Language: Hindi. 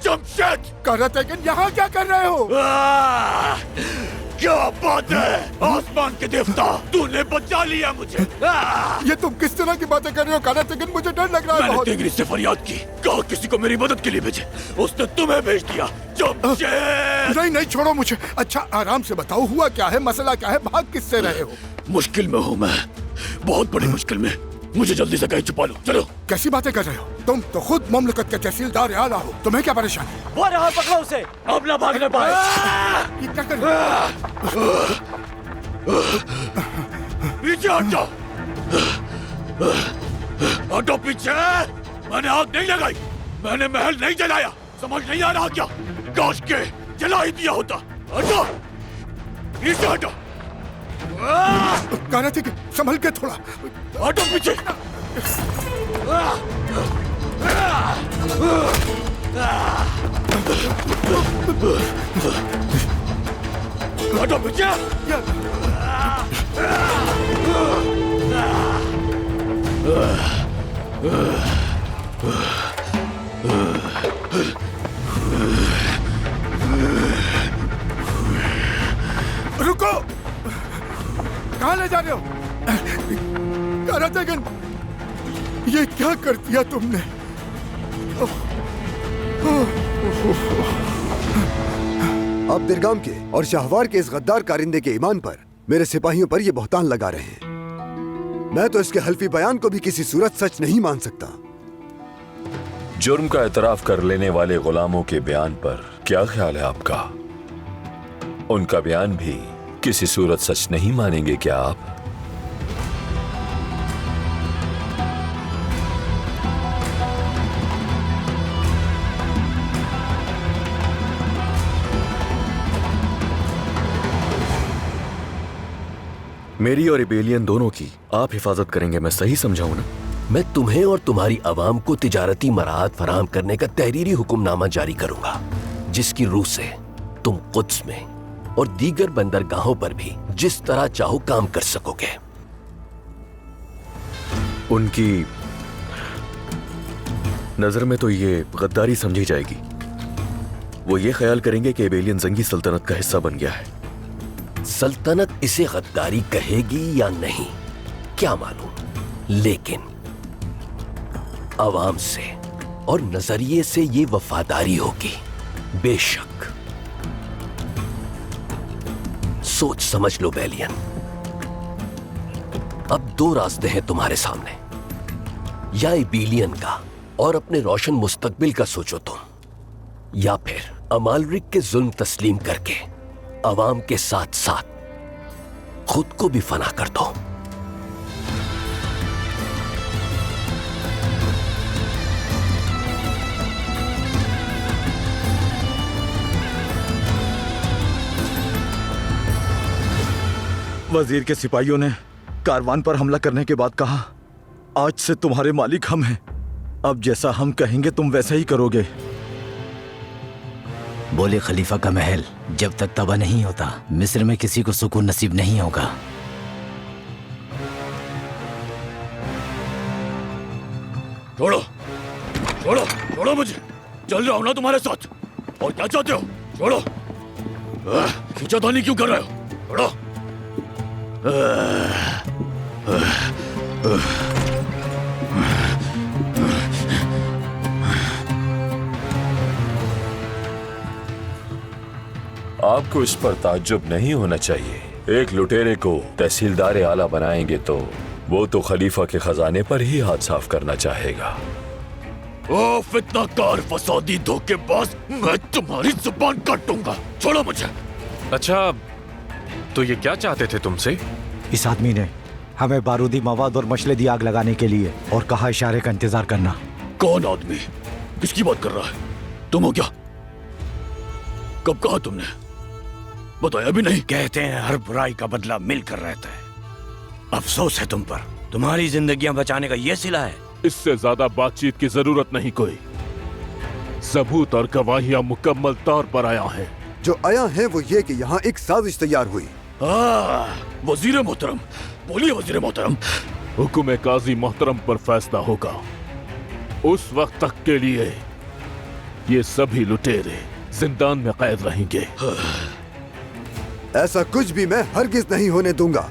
जमशेद! करातेगन यहाँ क्या कर रहे हो? क्या बात है आसमान के देवता, तूने बचा लिया मुझे। ये तुम किस तरह की बातें कर रहे हो करातेगन? मुझे डर लग रहा है मैंने बहुत। तेगरी से फरियाद की, कहा किसी को मेरी मदद के लिए भेजे, उसने तुम्हें भेज दिया। जमशेद! नहीं नहीं, छोड़ो मुझे। अच्छा आराम से बताओ, हुआ क्या है, मसला क्या है, भाग किससे रहे हो? मुश्किल में हूँ मैं, बहुत बड़ी मुश्किल में। मुझे जल्दी से कहीं छुपा लो। चलो। कैसी बातें कर रहे हो? तुम तो खुद मुमलकत के तहसीलदार आला हो, तुम्हें क्या परेशानी? वो रहा, पकड़ो उसे। अब ना भागने पाए। ये क्या कर रहे हो? पीछे हट जाओ, हटो पीछे। मैंने आग नहीं लगाई, मैंने महल नहीं जलाया, समझ नहीं आ रहा क्या? काश के जला ही दिया होता। हटो, पीछे हटो। करातेगन संभल के थोड़ा। हटो पीछे। हटो पीछे। रुको, कहाँ ले जा रहे हो? करातेगन, ये क्या कर दिया तुमने? आप दिरगाम के और शाहवार के इस गद्दार कारिंदे के ईमान पर मेरे सिपाहियों पर ये बहतान लगा रहे हैं। मैं तो इसके हल्फी बयान को भी किसी सूरत सच नहीं मान सकता। जुर्म का एतराफ कर लेने वाले गुलामों के बयान पर क्या ख्याल है आपका? उनका बयान भी किसी सूरत सच नहीं मानेंगे क्या आप? मेरी और रिबेलियन दोनों की आप हिफाजत करेंगे, मैं सही समझाऊं ना? मैं तुम्हें और तुम्हारी आवाम को तिजारती मराहत फराहम करने का तहरीरी हुक्मनामा जारी करूंगा, जिसकी रूह से तुम कुद्स में और दीगर बंदरगाहों पर भी जिस तरह चाहो काम कर सकोगे। उनकी नजर में तो ये गद्दारी समझी जाएगी। वो ये ख्याल करेंगे कि रिबेलियन जंगी सल्तनत का हिस्सा बन गया है। सल्तनत इसे गद्दारी कहेगी या नहीं क्या मालूम, लेकिन आवाम से और नजरिए से ये वफादारी होगी बेशक। सोच समझ लो बेलियन, अब दो रास्ते हैं तुम्हारे सामने, या इबेलियन का और अपने रोशन मुस्तकबिल का सोचो तुम, या फिर अमालरिक के जुल्म तस्लीम करके आवाम के साथ साथ खुद को भी फना कर दो। वजीर के सिपाहियों ने कारवान पर हमला करने के बाद कहा, आज से तुम्हारे मालिक हम हैं। अब जैसा हम कहेंगे तुम वैसा ही करोगे। बोले खलीफा का महल जब तक तबाह नहीं होता, मिस्र में किसी को सुकून नसीब नहीं होगा। छोड़ो, छोड़ो, छोड़ो मुझे। चल रहा हूं ना तुम्हारे साथ। और क्या चाहते हो? छोड़ो। खींचातानी क्यों कर रहे हो? छोड़ो। आपको इस पर ताज्जुब नहीं होना चाहिए। एक लुटेरे को तहसीलदार आला बनाएंगे तो वो तो खलीफा के खजाने पर ही हाथ साफ करना चाहेगा। ओ फितनाकार, फसादी, धोखेबाज, मैं तुम्हारी जुबान काटूंगा। छोड़ो मुझे। अच्छा, तो ये क्या चाहते थे तुमसे? इस आदमी ने हमें बारूदी मवाद और मशले आग लगाने के लिए और कहा इशारे का इंतजार करना। कौन आदमी? किसकी बात कर रहा है? तुम हो क्या? कब कहा तुमने? बताया भी नहीं। कहते हैं हर बुराई का बदला मिलकर रहता है। अफसोस है तुम पर, तुम्हारी जिंदगियां बचाने का ये सिला है। इससे ज्यादा बातचीत की जरूरत नहीं कोई। सबूत और गवाहियां मुकम्मल तौर पर आया है। जो आया है वो ये कि यहाँ एक साजिश तैयार हुई। वजीर मोहतरम, बोलिए वजीर मोहतरम। हुक्म काजी मोहतरम पर फैसला होगा। उस वक्त तक के लिए ये सभी लुटेरे जिंदान में कैद रहेंगे। ऐसा कुछ भी मैं हरगिज नहीं होने दूंगा।